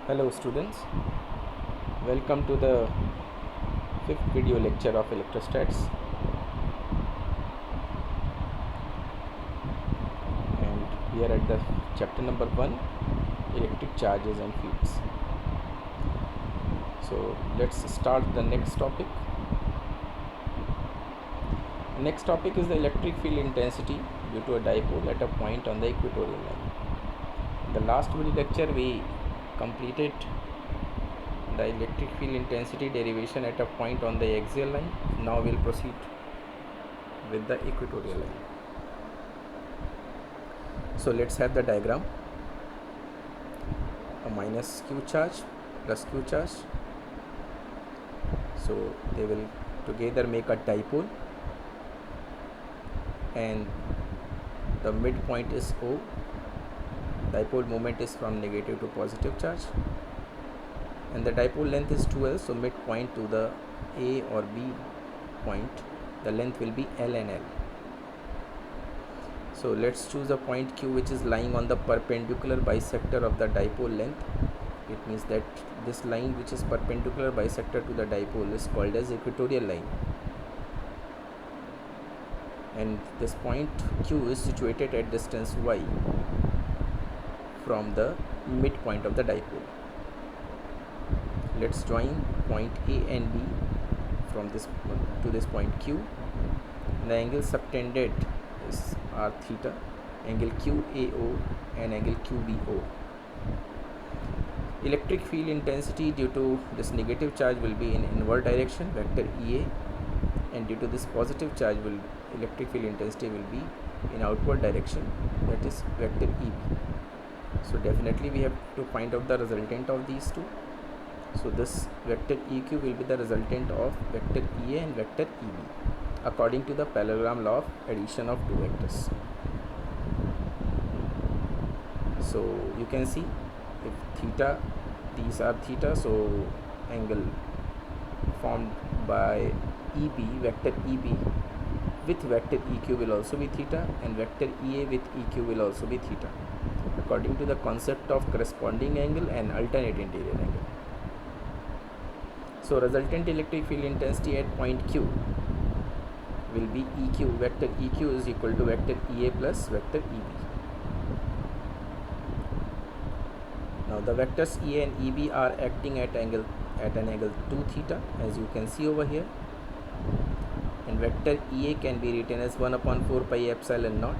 Hello students, welcome to the fifth video lecture of electrostats, and we are at the chapter number 1, electric charges and fields. So let's start the next topic. Next topic is the electric field intensity due to a dipole at a point on the equatorial line. In the last video lecture we completed the electric field intensity derivation at a point on the axial line. Now we'll proceed with the equatorial line. So let's have the diagram. A minus q charge plus q charge, so they will together make a dipole, and the midpoint is O. Dipole moment is from negative to positive charge, and the dipole length is 2L, so midpoint to the A or B point, the length will be L and L. So let's choose a point Q which is lying on the perpendicular bisector of the dipole length. It means that this line which is perpendicular bisector to the dipole is called as equatorial line, and this point Q is situated at distance y from the midpoint of the dipole. Let's join point A and B from this to this point Q. The angle subtended is r theta, angle QAO and angle QBO. Electric field intensity due to this negative charge will be in inward direction, vector EA, and due to this positive charge electric field intensity will be in outward direction, that is vector EB. So definitely we have to find out the resultant of these two. So this vector EQ will be the resultant of vector EA and vector EB according to the parallelogram law of addition of two vectors. So you can see if theta, these are theta, so angle formed by EB, vector EB with vector EQ will also be theta, and vector EA with EQ will also be theta according to the concept of corresponding angle and alternate interior angle. So resultant electric field intensity at point Q will be EQ, vector EQ is equal to vector EA plus vector EB. Now the vectors EA and EB are acting at an angle 2 theta, as you can see over here, and vector EA can be written as 1 upon 4 pi epsilon naught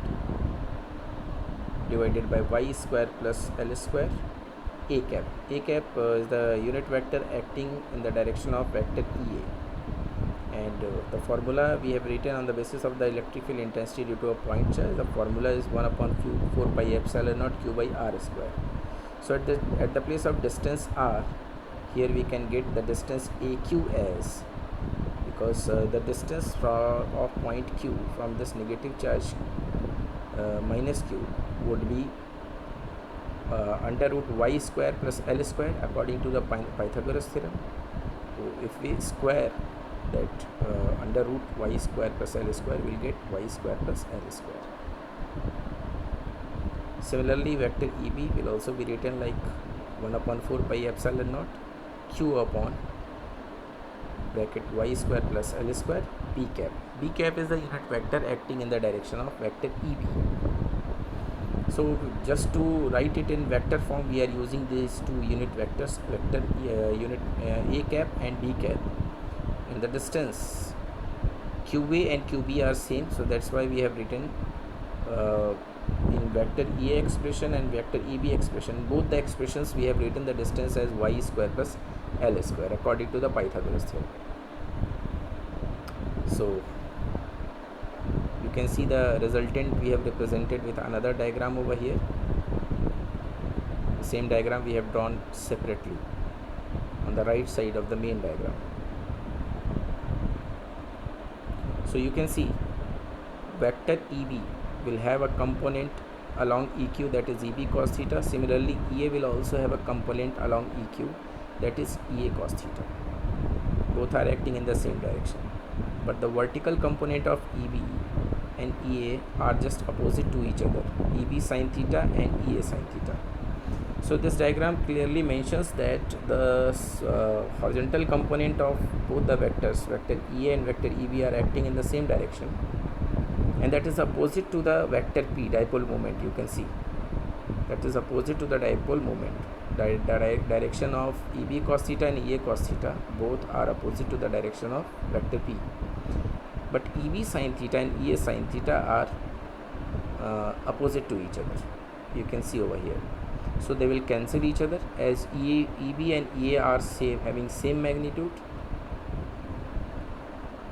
divided by y square plus L square A cap. A cap is the unit vector acting in the direction of vector EA, and the formula we have written on the basis of the electric field intensity due to a point charge. The formula is 1 upon 4 pi epsilon naught q by r square. So at the place of distance r, here we can get the distance AQ as, because the distance of point Q from this negative charge minus Q would be under root y square plus L square according to the Pythagoras theorem. So if we square that under root y square plus L square, we will get y square plus L square. Similarly, vector EB will also be written like 1 upon 4 pi epsilon naught q upon bracket y square plus L square B cap. B cap is the unit vector acting in the direction of vector EB. So just to write it in vector form, we are using these two unit vectors, vector unit A cap and B cap, and the distance QA and QB are same, so that's why we have written in vector EA expression and vector EB expression, both the expressions we have written the distance as y square plus L square according to the Pythagoras theorem. So you can see the resultant we have represented with another diagram over here. The same diagram we have drawn separately on the right side of the main diagram. So you can see vector EB will have a component along EQ, that is EB cos theta. Similarly, EA will also have a component along EQ, that is EA cos theta. Both are acting in the same direction, but the vertical component of EB and EA are just opposite to each other, EB sin theta and EA sin theta. So this diagram clearly mentions that the horizontal component of both the vectors, vector EA and vector EB, are acting in the same direction, and that is opposite to the vector P, dipole moment. You can see that is opposite to the dipole moment. The direction of EB cos theta and EA cos theta both are opposite to the direction of vector P, but EB sin theta and EA sin theta are opposite to each other. You can see over here. So they will cancel each other, as EB and EA are having same magnitude.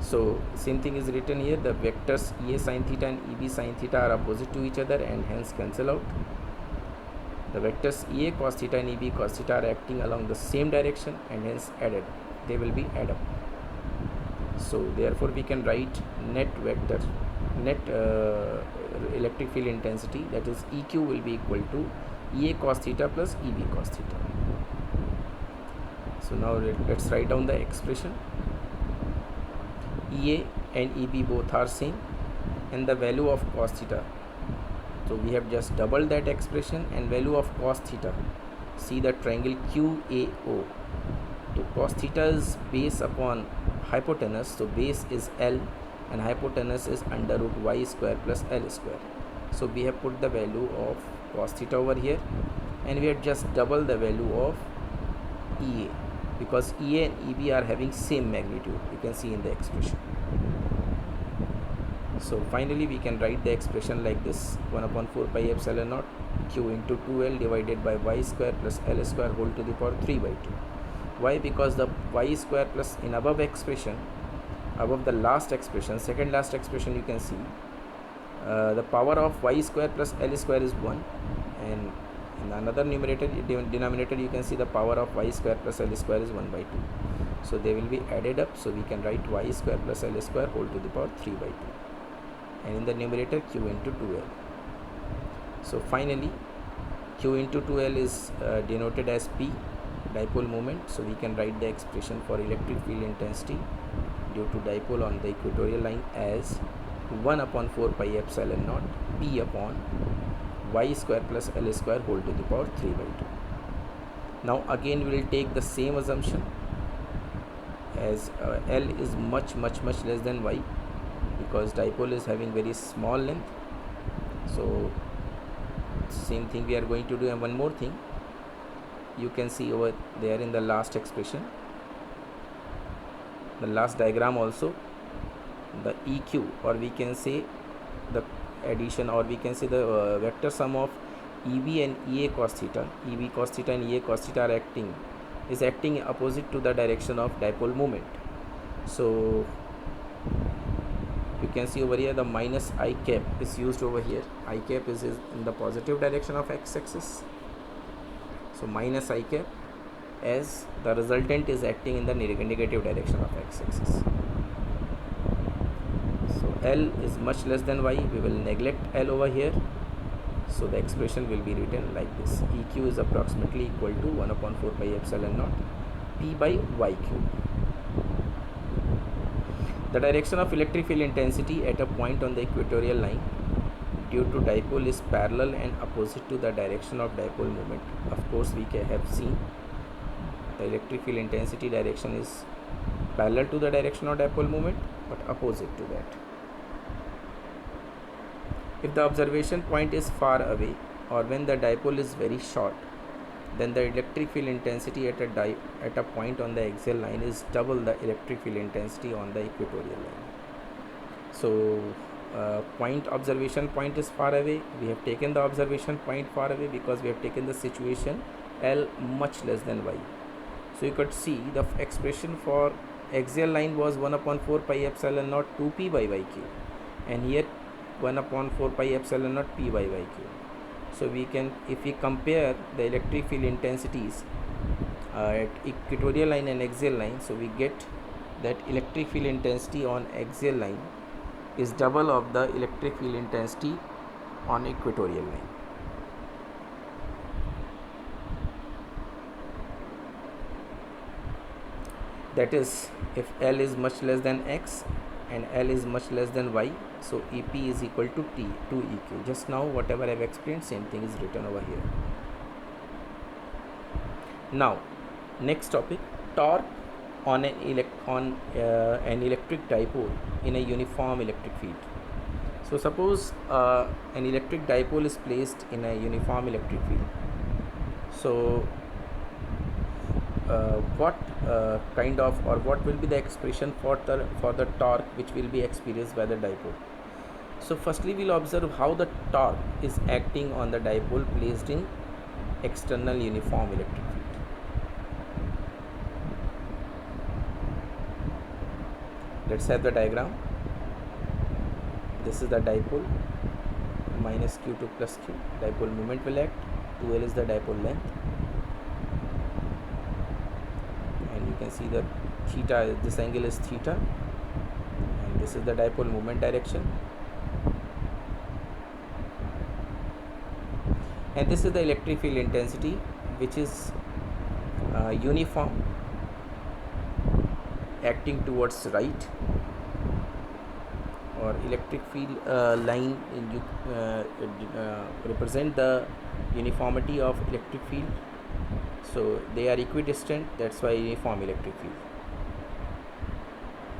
So same thing is written here. The vectors EA sin theta and EB sin theta are opposite to each other and hence cancel out. The vectors EA cos theta and EB cos theta are acting along the same direction and hence added. They will be add up. So therefore we can write net electric field intensity, that is EQ, will be equal to EA cos theta plus EB cos theta. So now let's write down the expression. EA and EB both are same, and the value of cos theta, so we have just doubled that expression, and value of cos theta, see the triangle QAO. So cos theta is base upon hypotenuse, so base is L and hypotenuse is under root y square plus L square. So we have put the value of cos theta over here, and we have just double the value of EA, because EA and EB are having same magnitude. You can see in the expression. So finally we can write the expression like this: 1 upon 4 pi epsilon naught Q into 2L divided by y square plus L square whole to the power 3 by 2. Why? Because the y square plus, in above expression, above the last expression, second last expression, you can see the power of y square plus L square is 1, and in another denominator you can see the power of y square plus L square is 1 by 2. So they will be added up, so we can write y square plus L square whole to the power 3 by 2, and in the numerator Q into 2L. So finally Q into 2L is denoted as P, dipole moment. So we can write the expression for electric field intensity due to dipole on the equatorial line as 1 upon 4 pi epsilon naught P upon y square plus L square whole to the power 3 by 2. Now again we will take the same assumption, as L is much less than y, because dipole is having very small length. So same thing we are going to do. And one more thing, you can see over there in the last expression, the last diagram also, the EQ, or we can say the addition, or we can say the vector sum of EB and EA cos theta, EB cos theta and EA cos theta are acting opposite to the direction of dipole moment. So you can see over here the minus I cap is used over here. I cap is in the positive direction of x-axis, so minus I cap, as the resultant is acting in the negative direction of x-axis. So L is much less than y, we will neglect L over here, so the expression will be written like this: EQ is approximately equal to 1 upon 4 pi epsilon naught P by y cube. The direction of electric field intensity at a point on the equatorial line due to dipole is parallel and opposite to the direction of dipole moment. Of course, we have seen the electric field intensity direction is parallel to the direction of dipole moment but opposite to that. If the observation point is far away or when the dipole is very short, then the electric field intensity at a point on the axial line is double the electric field intensity on the equatorial line. So observation point is far away. We have taken the observation point far away because we have taken the situation L much less than y. So you could see the expression for axial line was 1 upon 4 pi epsilon naught 2p by y cube, and here 1 upon 4 pi epsilon naught p by y cube. So we can, if we compare the electric field intensities at equatorial line and axial line, so we get that electric field intensity on axial line is double of the electric field intensity on equatorial line. That is, if L is much less than x and L is much less than y, so EP is equal to T, 2 EQ. Just now whatever I have explained, same thing is written over here. Now, next topic, torque on an electric dipole in a uniform electric field. So suppose an electric dipole is placed in a uniform electric field. So what kind of, or what will be the expression for the torque which will be experienced by the dipole? So firstly we'll observe how the torque is acting on the dipole placed in external uniform electric field. Let's have the diagram. This is the dipole, minus q to plus q. Dipole moment will act. 2L is the dipole length, and you can see the theta, this angle is theta, and this is the dipole moment direction, and this is the electric field intensity, which is uniform, acting towards right, or electric field line represent the uniformity of electric field. So they are equidistant, that's why uniform electric field.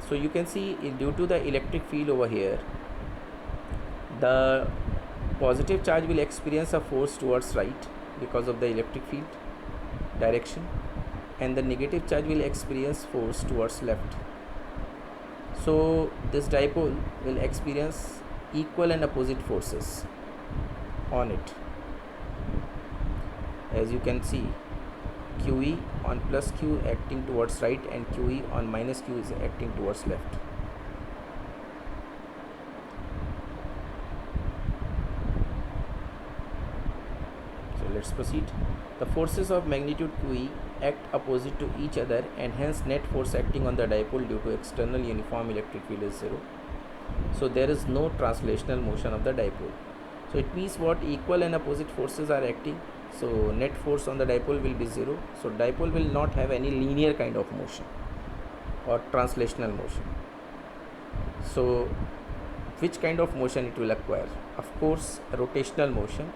So you can see due to the electric field over here, the positive charge will experience a force towards right because of the electric field direction, and the negative charge will experience force towards left. So this dipole will experience equal and opposite forces on it. As you can see, QE on plus Q acting towards right, and QE on minus Q is acting towards left. So let's proceed. The forces of magnitude QE act opposite to each other, and hence net force acting on the dipole due to external uniform electric field is 0. So there is no translational motion of the dipole. So it means what? Equal and opposite forces are acting, so net force on the dipole will be 0. So dipole will not have any linear kind of motion or translational motion. So which kind of motion it will acquire? Of course, rotational motion,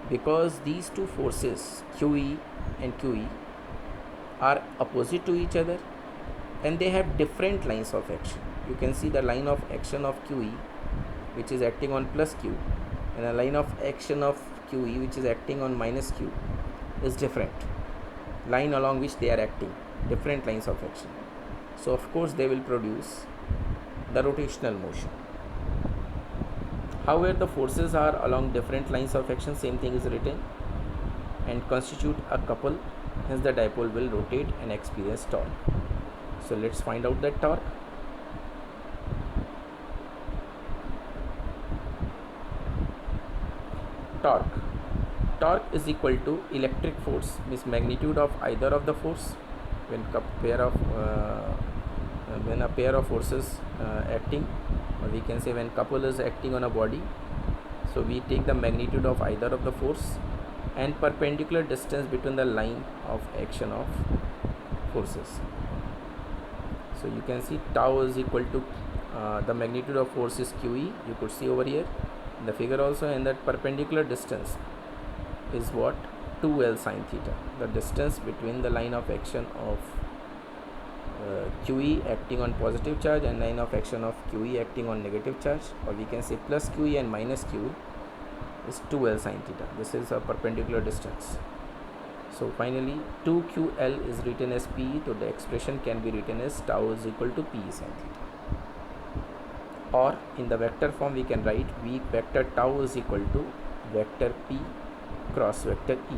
because these two forces QE and QE are opposite to each other, and they have different lines of action. You can see the line of action of QE, which is acting on plus Q, and a line of action of QE which is acting on minus Q is different line along which they are acting, different lines of action. So of course they will produce the rotational motion. However, the forces are along different lines of action, same thing is written, and constitute a couple, hence the dipole will rotate and experience torque. So let's find out that torque. Torque is equal to electric force, means magnitude of either of the force when a pair of forces acting, or we can say when couple is acting on a body. So we take the magnitude of either of the force and perpendicular distance between the line of action of forces. So you can see tau is equal to the magnitude of force is QE, you could see over here in the figure also, and that perpendicular distance is what? 2L sine theta, the distance between the line of action of QE acting on positive charge and line of action of QE acting on negative charge, or we can say plus QE and minus QE is 2L sine theta. This is a perpendicular distance. So finally 2QL is written as P, so the expression can be written as tau is equal to P sine theta. Or in the vector form we can write V vector tau is equal to vector P cross vector E.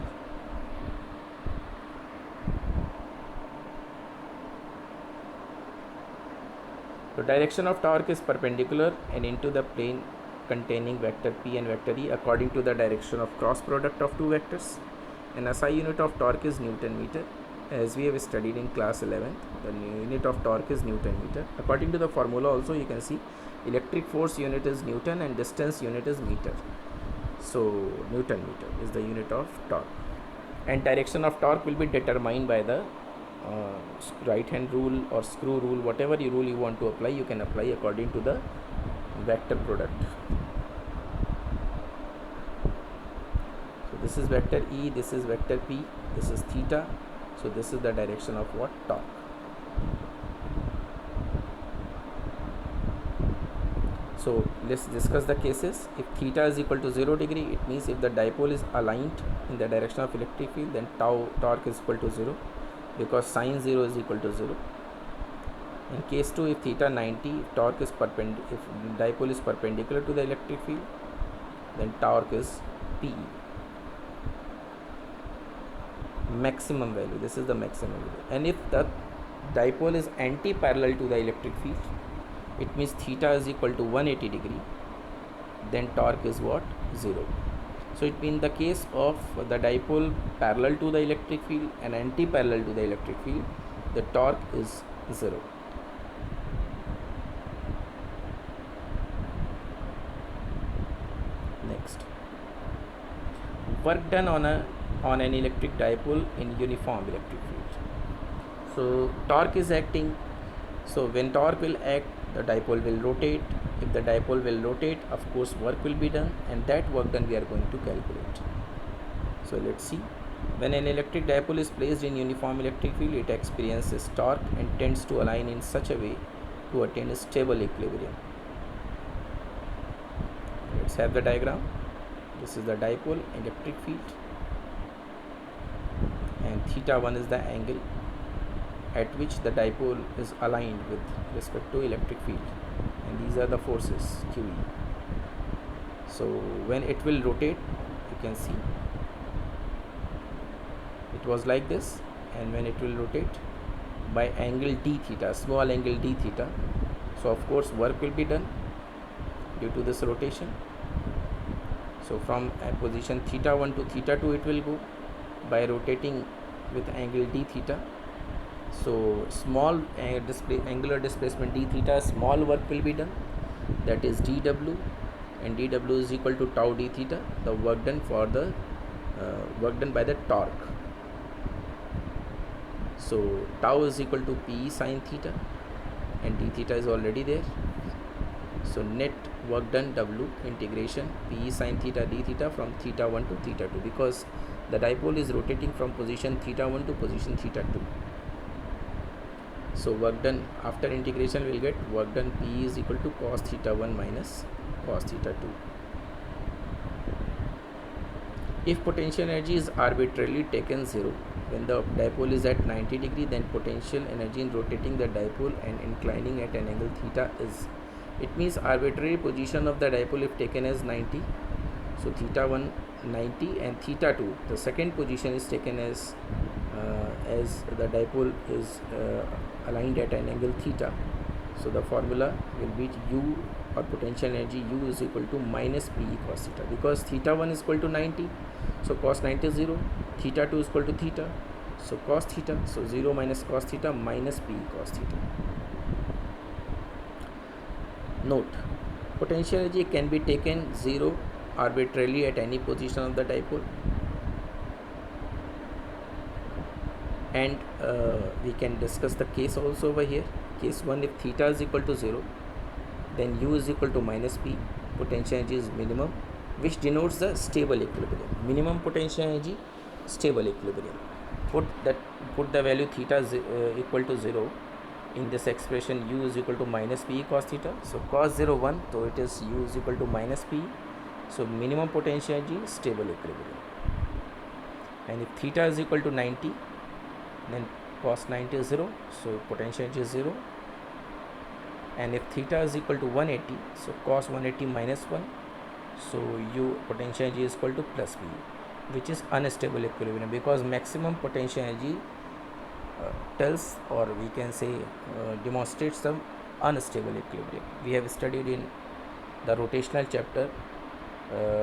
The direction of torque is perpendicular and into the plane containing vector P and vector E according to the direction of cross product of two vectors. And SI unit of torque is Newton meter, as we have studied in class 11. The unit of torque is Newton meter. According to the formula also you can see electric force unit is Newton and distance unit is meter. So Newton meter is the unit of torque, and direction of torque will be determined by the right hand rule or screw rule, whatever rule you want to apply, you can apply according to the vector product. So this is vector E, this is vector P, this is theta. So this is the direction of what? Torque. So let's discuss the cases. If theta is equal to 0 degree, it means if the dipole is aligned in the direction of electric field, then torque is equal to 0, because sine 0 is equal to 0. In case 2, if theta 90, if torque is if dipole is perpendicular to the electric field, then torque is Pe. Maximum value, this is the maximum value. And if the dipole is anti-parallel to the electric field, it means theta is equal to 180 degree, then torque is what? 0. So it means the case of the dipole parallel to the electric field and anti-parallel to the electric field, the torque is 0. Next, work done on an electric dipole in uniform electric field. So torque is acting. So when torque will act, the dipole will rotate. If the dipole will rotate, of course work will be done, and that work done we are going to calculate. So let's see. When an electric dipole is placed in uniform electric field, it experiences torque and tends to align in such a way to attain a stable equilibrium. Let's have the diagram. This is the dipole electric field, and theta 1 is the angle at which the dipole is aligned with respect to electric field, and these are the forces QE. So when it will rotate, you can see it was like this, and when it will rotate by angle d theta, small angle d theta, so of course work will be done due to this rotation. So from position theta 1 to theta 2 it will go by rotating with angle d theta. So small angular displacement d theta, small work will be done, that is dw, and dw is equal to tau d theta, the work done for the work done by the torque. So tau is equal to Pe sin theta, and d theta is already there. So net work done W integration Pe sin theta d theta from theta 1 to theta 2, because the dipole is rotating from position theta 1 to position theta 2. So work done after integration will get work done P is equal to cos theta 1 minus cos theta 2. If potential energy is arbitrarily taken 0, when the dipole is at 90 degree, then potential energy in rotating the dipole and inclining at an angle theta is, it means arbitrary position of the dipole if taken as 90. So theta 1 90 and theta 2, the second position is taken as the dipole is aligned at an angle theta. So the formula will be U, or potential energy U is equal to minus Pe cos theta, because theta 1 is equal to 90, so cos 90 is 0, theta 2 is equal to theta, so cos theta, so 0 minus cos theta minus Pe cos theta. Note, potential energy can be taken 0 arbitrarily at any position of the dipole, and we can discuss the case also over here. Case 1, if theta is equal to 0, then U is equal to minus P, potential energy is minimum, which denotes the stable equilibrium. Minimum potential energy, stable equilibrium. Put the value theta is equal to 0 in this expression. U is equal to minus P cos theta, so cos 0 1, so it is U is equal to minus P, so minimum potential energy, stable equilibrium. And if theta is equal to 90, then cos 90 is 0, so potential energy is 0. And if theta is equal to 180, so cos 180 minus 1, so U potential energy is equal to plus P, which is unstable equilibrium, because maximum potential energy tells, or we can say demonstrates some unstable equilibrium. We have studied in the rotational chapter,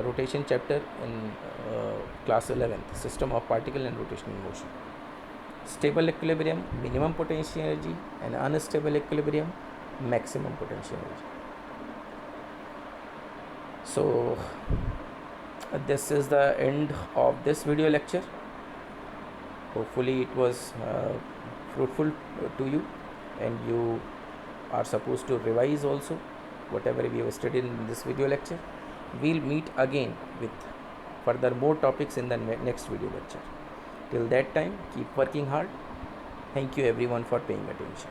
rotation chapter in class 11th, system of particle and rotational motion. Stable equilibrium, minimum potential energy, and unstable equilibrium, maximum potential energy. So this is the end of this video lecture. Hopefully it was fruitful to you, and you are supposed to revise also whatever we have studied in this video lecture. We'll meet again with further more topics in the next video lecture. Till that time, keep working hard. Thank you everyone for paying attention.